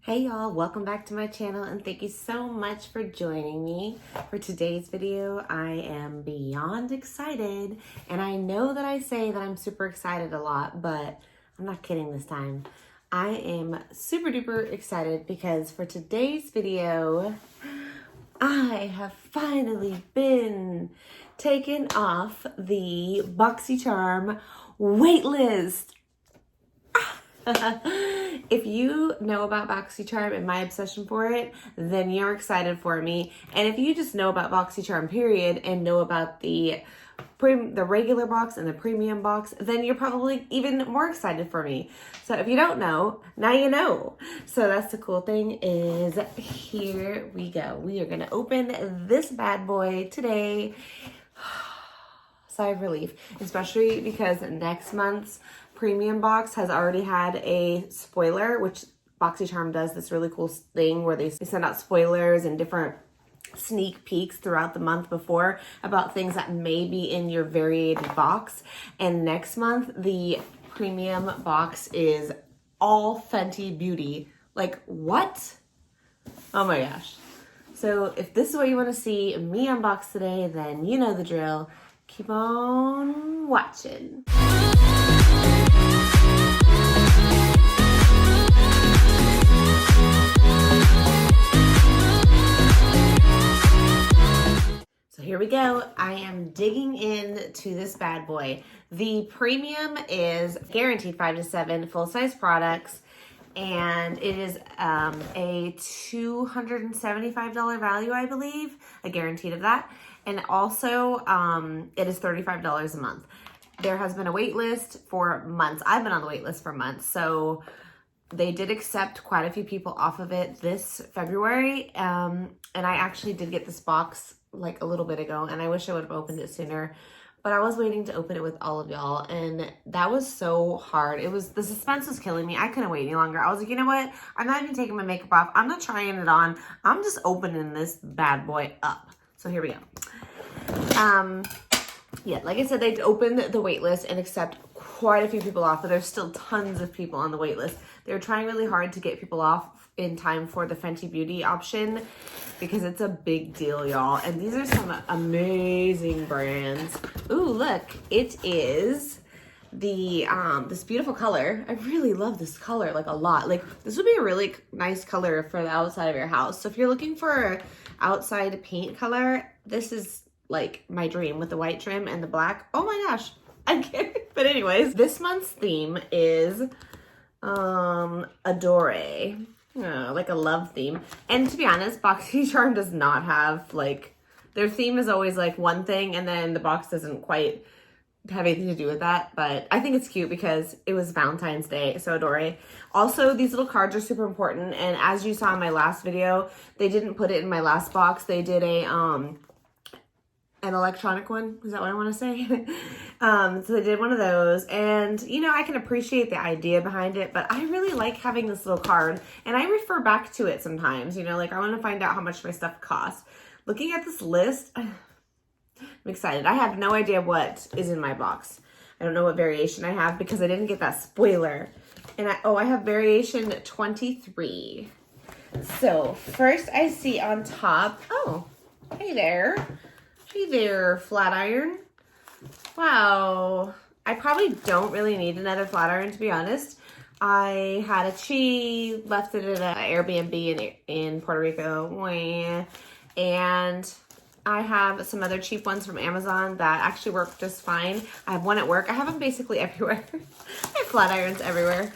Hey y'all, welcome back to my channel and thank you so much for joining me. For today's video, I am beyond excited, and I know that I say that I'm super excited a lot, but I'm not kidding this time. I am super duper excited because for today's video, I have finally been taken off the Boxycharm waitlist. If you know about Boxycharm and my obsession for it, then you're excited for me. And if you just know about Boxycharm period and know about the regular box and the premium box, then you're probably even more excited for me. So if you don't know, now you know. So that's the cool thing is here we go. We are going to open this bad boy today. Sigh of relief, especially because next month's premium box has already had a spoiler, which Boxycharm does this really cool thing where they send out spoilers and different sneak peeks throughout the month before about things that may be in your variated box. And next month, the premium box is all Fenty Beauty. Like, what? Oh my gosh. So if this is what you want to see me unbox today, then you know the drill. Keep on watching. So here we go. I am digging into this bad boy. The premium is guaranteed 5 to 7 full-size products, and it is a $275 value, I believe. I guaranteed of that. And also, it is $35 a month. There has been a wait list for months. I've been on the wait list for months. So they did accept quite a few people off of it this February. And I actually did get this box like a little bit ago, and I wish I would have opened it sooner. But I was waiting to open it with all of y'all, and that was so hard. The suspense was killing me. I couldn't wait any longer. I was like, you know what? I'm not even taking my makeup off. I'm not trying it on. I'm just opening this bad boy up. So here we go. Yeah, like I said, they opened the wait list and accept quite a few people off, but there's still tons of people on the wait list. They're trying really hard to get people off in time for the Fenty Beauty option because it's a big deal, y'all. And these are some amazing brands. Ooh, look, it is the this beautiful color. I really love this color like a lot. Like, this would be a really nice color for the outside of your house. So if you're looking for an outside paint color, this is like my dream with the white trim and the black. Oh my gosh, I can't. But anyways, this month's theme is Adore, like a love theme. And to be honest, Boxycharm does not have like, their theme is always like one thing, and then the box doesn't quite have anything to do with that. But I think it's cute because it was Valentine's Day, so Adore. Also, these little cards are super important, and as you saw in my last video, they didn't put it in my last box. They did an electronic one, is that what I want to say? So they did one of those, and you know, I can appreciate the idea behind it, but I really like having this little card, and I refer back to it sometimes, you know, like I want to find out how much my stuff costs. Looking at this list, I'm excited. I have no idea what is in my box. I don't know what variation I have because I didn't get that spoiler. And I have variation 23. So first I see on top, oh, hey there. Hey there, flat iron. Wow. I probably don't really need another flat iron, to be honest. I had a Chi, left it at an Airbnb in Puerto Rico. And I have some other cheap ones from Amazon that actually work just fine. I have one at work. I have them basically everywhere. I have flat irons everywhere.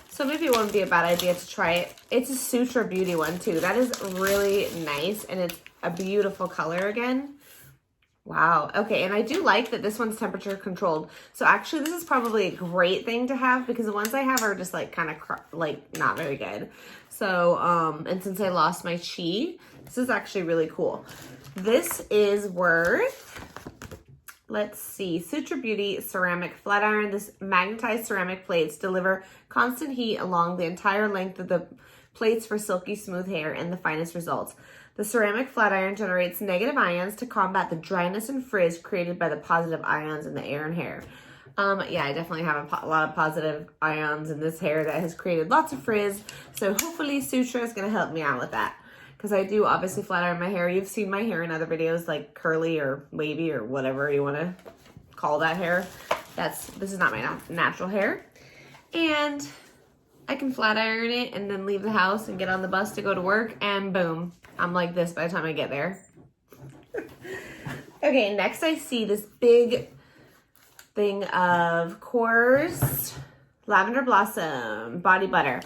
So maybe it wouldn't be a bad idea to try it. It's a Sutra Beauty one too. That is really nice, and it's a beautiful color again. Wow. Okay. And I do like that this one's temperature controlled. So actually this is probably a great thing to have because the ones I have are just like kind of like not very good. So, and since I lost my Chi, this is actually really cool. This is worth, let's see, Sutra Beauty ceramic flat iron. This magnetized ceramic plates deliver constant heat along the entire length of the plates for silky smooth hair and the finest results. The ceramic flat iron generates negative ions to combat the dryness and frizz created by the positive ions in the air and hair. Yeah, I definitely have a lot of positive ions in this hair that has created lots of frizz. So hopefully Sutra is going to help me out with that. Because I do obviously flat iron my hair. You've seen my hair in other videos, like curly or wavy or whatever you want to call that hair. This is not my natural hair. And I can flat iron it and then leave the house and get on the bus to go to work, and boom, I'm like this by the time I get there. Okay, next I see this big thing of Coors Lavender Blossom Body Butter.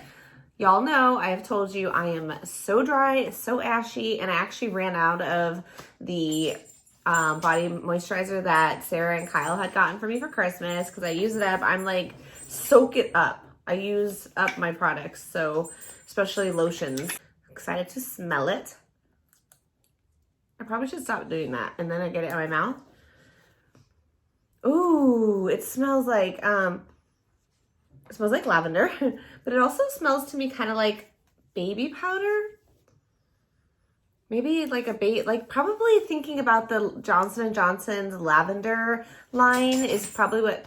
Y'all know I have told you I am so dry, so ashy, and I actually ran out of the body moisturizer that Sarah and Kyle had gotten for me for Christmas because I use it up. I'm like, soak it up. I use up my products, so especially lotions. Excited to smell it. I probably should stop doing that, and then I get it in my mouth. Ooh, it smells like lavender, but it also smells to me kind of like baby powder. Maybe like probably thinking about the Johnson & Johnson's lavender line is probably what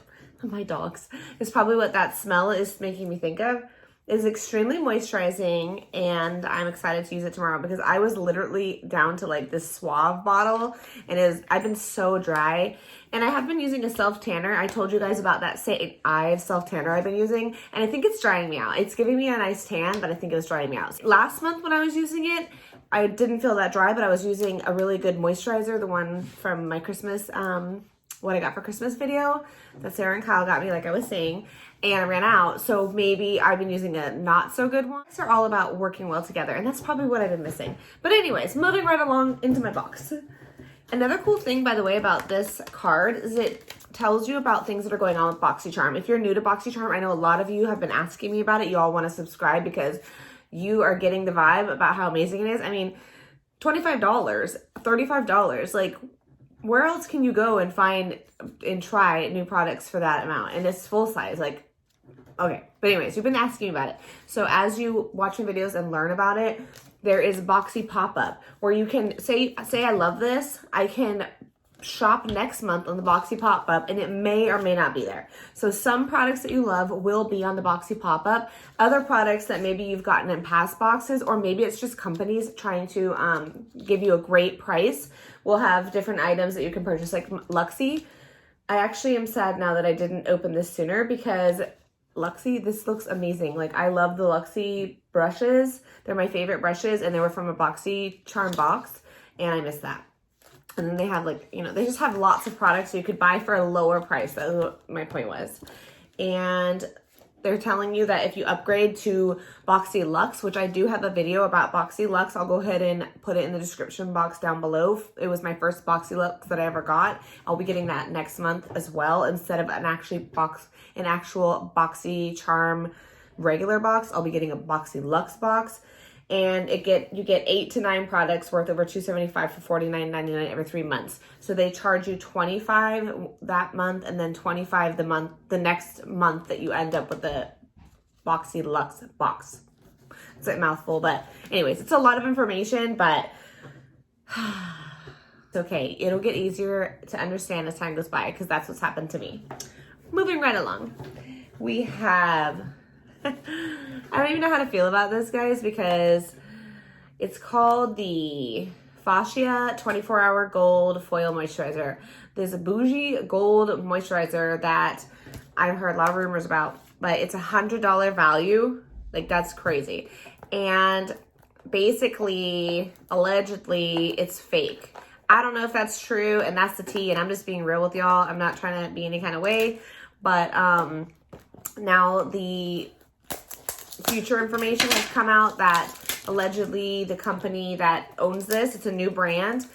that smell is making me think of. It's extremely moisturizing, and I'm excited to use it tomorrow because I was literally down to like this Suave bottle, and I've been so dry, and I have been using a self tanner. I told you guys about that St. Ives self tanner I've been using, and I think it's drying me out. It's giving me a nice tan, but I think it was drying me out. Last month when I was using it, I didn't feel that dry, but I was using a really good moisturizer, the one from my Christmas, what I got for Christmas video that Sarah and Kyle got me, like I was saying, and I ran out. So maybe I've been using a not so good one. These are all about working well together, and that's probably what I've been missing. But anyways, moving right along into my box. Another cool thing, by the way, about this card is it tells you about things that are going on with Boxycharm. If you're new to Boxycharm, I know a lot of you have been asking me about it. You all want to subscribe because you are getting the vibe about how amazing it is. I mean, $25, $35, like where else can you go and find and try new products for that amount? And it's full size, like, okay. But anyways, you've been asking me about it. So as you watch my videos and learn about it, there is Boxy pop-up where you can say I love this. I can shop next month on the Boxy pop-up, and it may or may not be there. So some products that you love will be on the Boxy pop-up. Other products that maybe you've gotten in past boxes, or maybe it's just companies trying to give you a great price, will have different items that you can purchase, like Luxie. I actually am sad now that I didn't open this sooner because Luxie, this looks amazing. Like, I love the Luxie brushes. They're my favorite brushes, and they were from a Boxycharm box, and I missed that. And then they have, like, you know, they just have lots of products so you could buy for a lower price. That's what my point was. And they're telling you that if you upgrade to Boxy Luxe, which I do have a video about Boxy Luxe, I'll go ahead and put it in the description box down below. It was my first Boxy Luxe that I ever got. I'll be getting that next month as well. Instead of an actual Boxycharm regular box, I'll be getting a Boxy Luxe box. And you get 8 to 9 products worth over $275 for $49.99 every 3 months. So they charge you $25 that month, and then $25 the next month that you end up with the Boxy Luxe box. It's a mouthful, but anyways, it's a lot of information, but it's okay. It'll get easier to understand as time goes by, because that's what's happened to me. Moving right along, we have I don't even know how to feel about this, guys, because it's called the Fascia 24-Hour Gold Foil Moisturizer. There's a bougie gold moisturizer that I've heard a lot of rumors about, but it's $100 value. Like, that's crazy. And basically, allegedly, it's fake. I don't know if that's true, and that's the tea, and I'm just being real with y'all. I'm not trying to be any kind of way, but now the future information has come out that allegedly the company that owns this, it's a new brand,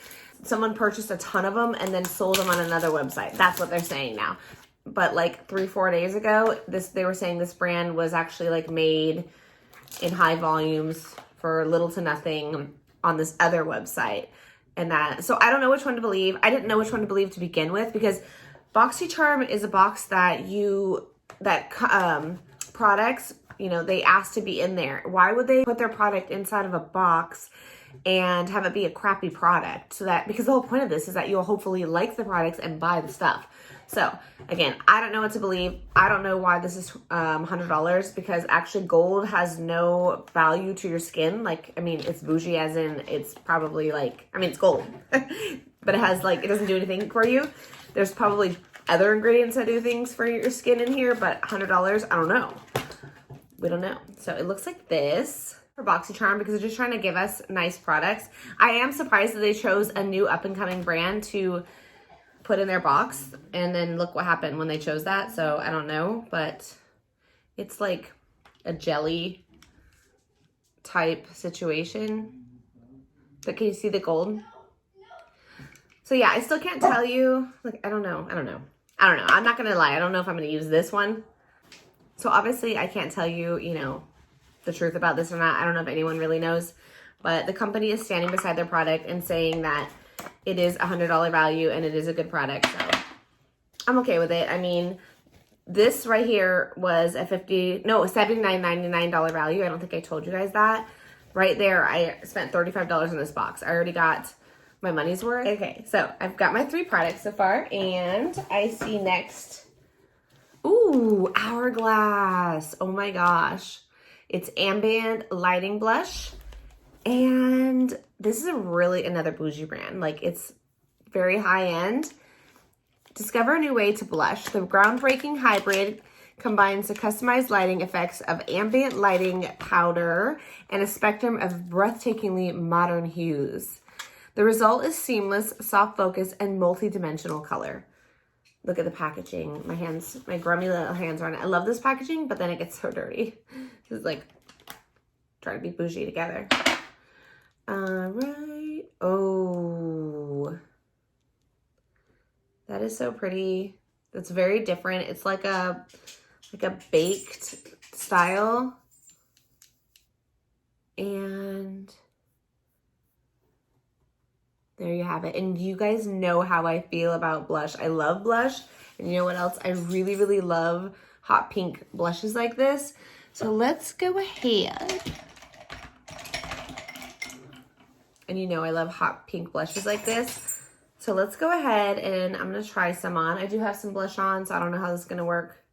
someone purchased a ton of them and then sold them on another website. That's what they're saying now. But like 3-4 days ago, they were saying this brand was actually like made in high volumes for little to nothing on this other website. And so I don't know which one to believe. I didn't know which one to believe to begin with, because Boxycharm is a box that products, you know, they ask to be in there. Why would they put their product inside of a box and have it be a crappy product? Because the whole point of this is that you'll hopefully like the products and buy the stuff. So again, I don't know what to believe. I don't know why this is $100 because actually gold has no value to your skin. Like, I mean, it's bougie as in it's probably like, I mean, it's gold, but it has like, it doesn't do anything for you. There's probably other ingredients that do things for your skin in here, but $100, I don't know. We don't know. So it looks like this for Boxycharm because they're just trying to give us nice products. I am surprised that they chose a new up and coming brand to put in their box, and then look what happened when they chose that. So I don't know, but it's like a jelly type situation. But can you see the gold? So yeah, I still can't tell you. Like, I don't know. I'm not gonna lie. I don't know if I'm gonna use this one. So obviously I can't tell you, you know, the truth about this or not. I don't know if anyone really knows, but the company is standing beside their product and saying that it is $100 value and it is a good product. So I'm okay with it. I mean, this right here was a $79.99 value. I don't think I told you guys that. Right there, I spent $35 in this box. I already got my money's worth. Okay, so I've got my 3 products so far, and I see next, ooh, Hourglass. Oh my gosh. It's Ambient Lighting Blush, and this is another bougie brand. Like, it's very high end. Discover a new way to blush. The groundbreaking hybrid combines the customized lighting effects of ambient lighting powder and a spectrum of breathtakingly modern hues. The result is seamless, soft focus, and multi-dimensional color. Look at the packaging. My grubby little hands are on it. I love this packaging, but then it gets so dirty. It's like trying to be bougie together. All right. Oh, that is so pretty. That's very different. It's like a baked style. And there you have it. And you guys know how I feel about blush. I love blush. And you know what else? I really, really love hot pink blushes like this. So let's go ahead. And you know I love hot pink blushes like this. So let's go ahead and I'm going to try some on. I do have some blush on, so I don't know how this is going to work.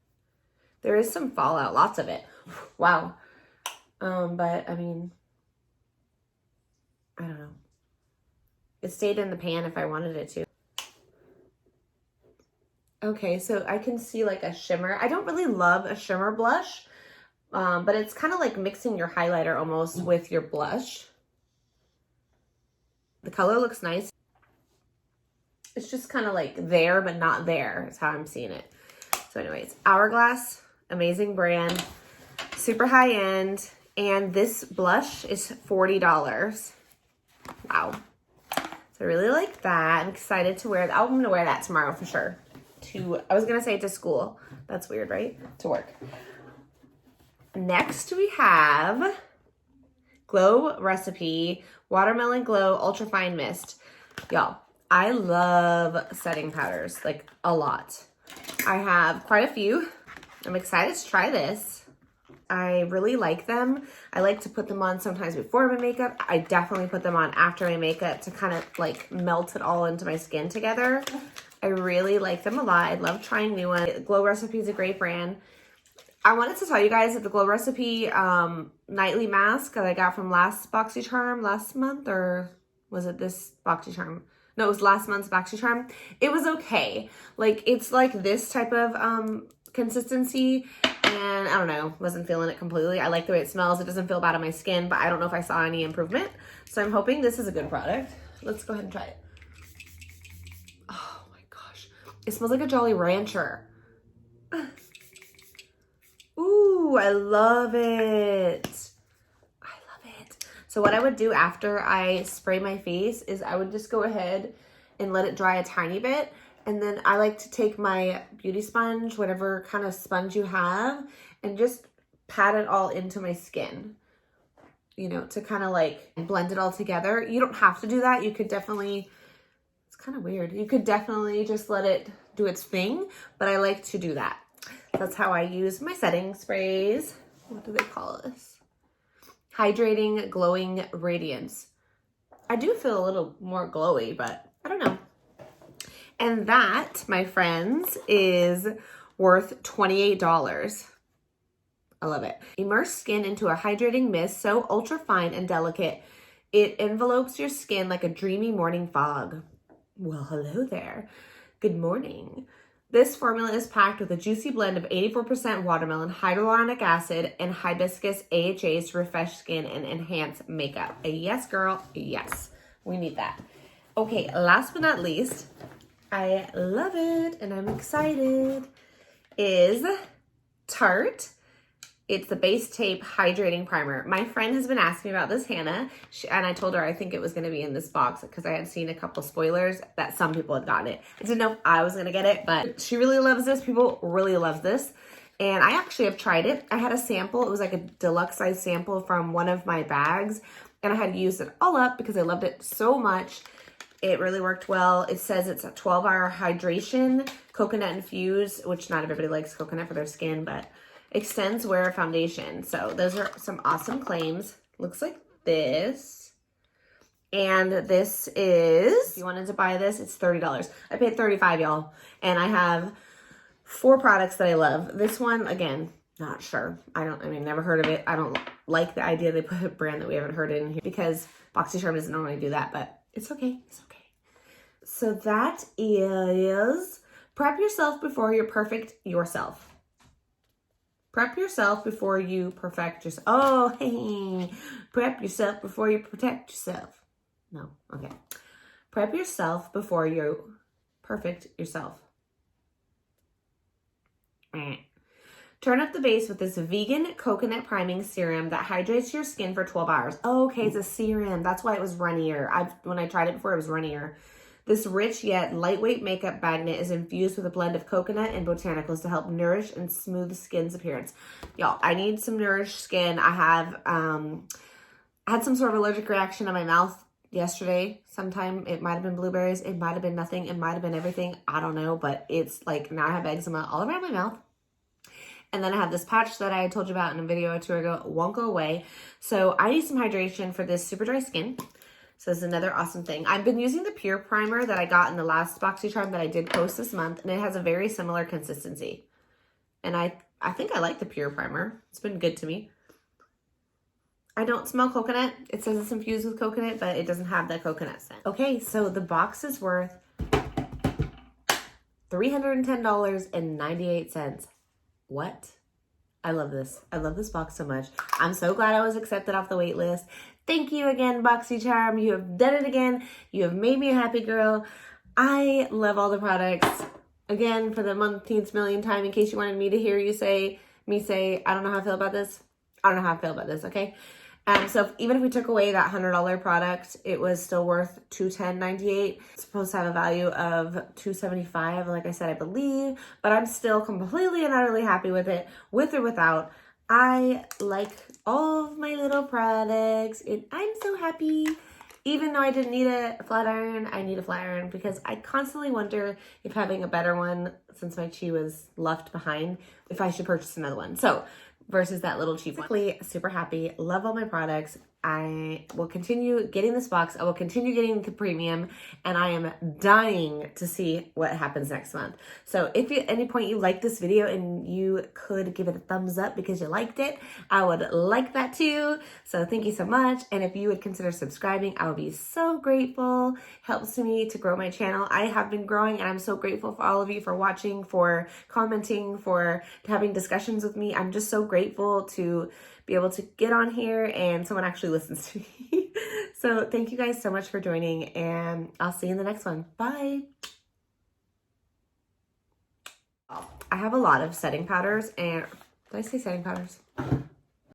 There is some fallout, lots of it. Wow. But I mean, I don't know. It stayed in the pan if I wanted it to. Okay, so I can see like a shimmer. I don't really love a shimmer blush, but it's kind of like mixing your highlighter almost with your blush. The color looks nice. It's just kind of like there, but not there is how I'm seeing it. So anyways, Hourglass, amazing brand, super high end. And this blush is $40. Wow. So I really like that. I'm excited to wear that. I'm going to wear that tomorrow for sure. I was going to say to school. That's weird, right? To work. Next we have Glow Recipe Watermelon Glow Ultra Fine Mist. Y'all, I love setting powders, like a lot. I have quite a few. I'm excited to try this. I really like them. I like to put them on sometimes before my makeup. I definitely put them on after my makeup to kind of like melt it all into my skin together. I really like them a lot. I love trying new ones. Glow Recipe is a great brand. I wanted to tell you guys that the Glow Recipe nightly mask that I got from last Boxycharm last month, or was it this Boxycharm? No, it was last month's Boxycharm. It was okay. Like, it's like this type of consistency, and I don't know, wasn't feeling it completely. I like the way it smells. It doesn't feel bad on my skin, but I don't know if I saw any improvement. So I'm hoping this is a good product. Let's go ahead and try it. Oh my gosh. It smells like a Jolly Rancher. Ooh, I love it. I love it. So what I would do after I spray my face is I would just go ahead and let it dry a tiny bit. And then I like to take my beauty sponge, whatever kind of sponge you have, and just pat it all into my skin, you know, to kind of like blend it all together. You don't have to do that. You could definitely, it's kind of weird. You could definitely just let it do its thing, but I like to do that. That's how I use my setting sprays. What do they call this? Hydrating Glowing Radiance. I do feel a little more glowy, but I don't know. And that, my friends, is worth $28. I love it. Immerse skin into a hydrating mist so ultra fine and delicate. It envelopes your skin like a dreamy morning fog. Well, hello there. Good morning. This formula is packed with a juicy blend of 84% watermelon, hyaluronic acid, and hibiscus AHAs to refresh skin and enhance makeup. Yes, girl. Yes. We need that. Okay, last but not least, I love it and I'm excited, is Tarte. It's the Base Tape Hydrating Primer. My friend has been asking me about this, Hannah, and I told her I think it was going to be in this box because I had seen a couple spoilers that some people had gotten it. I didn't know if I was going to get it, but she really loves this. People really love this, and I actually have tried it. I had a sample. It was like a deluxe size sample from one of my bags, and I had used it all up because I loved it so much. It really worked well. It says it's a 12-hour hydration, coconut infused, which not everybody likes coconut for their skin, but extends wear foundation. So those are some awesome claims. Looks like this. And this is, if you wanted to buy this, it's $30. I paid $35, y'all. And I have 4 products that I love. This one, again, not sure. Never heard of it. I don't like the idea they put a brand that we haven't heard in here because Boxycharm doesn't normally do that, but it's okay. It's okay. So that is prep yourself before you're perfect yourself. Prep yourself before you perfect yourself. Oh, hey, prep yourself before you protect yourself. No, okay. Prep yourself before you perfect yourself. Turn up the base with this vegan coconut priming serum that hydrates your skin for 12 hours. Oh, okay, it's a serum. That's why it was runnier. When I tried it before, it was runnier. This rich yet lightweight makeup magnet is infused with a blend of coconut and botanicals to help nourish and smooth skin's appearance. Y'all, I need some nourished skin. I had some sort of allergic reaction on my mouth yesterday. Sometime it might have been blueberries. It might have been nothing. It might have been everything. I don't know, but it's like now I have eczema all around my mouth. And then I have this patch that I told you about in a video or 2 ago. It won't go away. So I need some hydration for this super dry skin. So this is another awesome thing. I've been using the Pure Primer that I got in the last Boxycharm that I did post this month, and it has a very similar consistency. And I think I like the Pure Primer. It's been good to me. I don't smell coconut. It says it's infused with coconut, but it doesn't have that coconut scent. Okay, so the box is worth $310.98. What? I love this. I love this box so much. I'm so glad I was accepted off the wait list. Thank you again, Boxycharm. You have done it again. You have made me a happy girl. I love all the products. Again, for the umpteenth million time, in case you wanted me to hear you say, I don't know how I feel about this. I don't know how I feel about this, okay? So even if we took away that $100 product, it was still worth $210.98. It's supposed to have a value of $275, like I said, I believe, but I'm still completely and utterly happy with it, with or without. I like all of my little products, and I'm so happy. Even though I didn't need a flat iron, I need a flat iron because I constantly wonder if having a better one, since my Chi was left behind, if I should purchase another one. So versus that little cheap one. Super happy. Love all my products. I will continue getting this box. I will continue getting the premium, and I am dying to see what happens next month. So if at any point you like this video and you could give it a thumbs up because you liked it, I would like that too. So thank you so much. And if you would consider subscribing, I would be so grateful. Helps me to grow my channel. I have been growing, and I'm so grateful for all of you for watching, for commenting, for having discussions with me. I'm just so grateful to be able to get on here and someone actually listens to me. So thank you guys so much for joining, and I'll see you in the next one. Bye. I have a lot of setting powders, and did I say setting powders?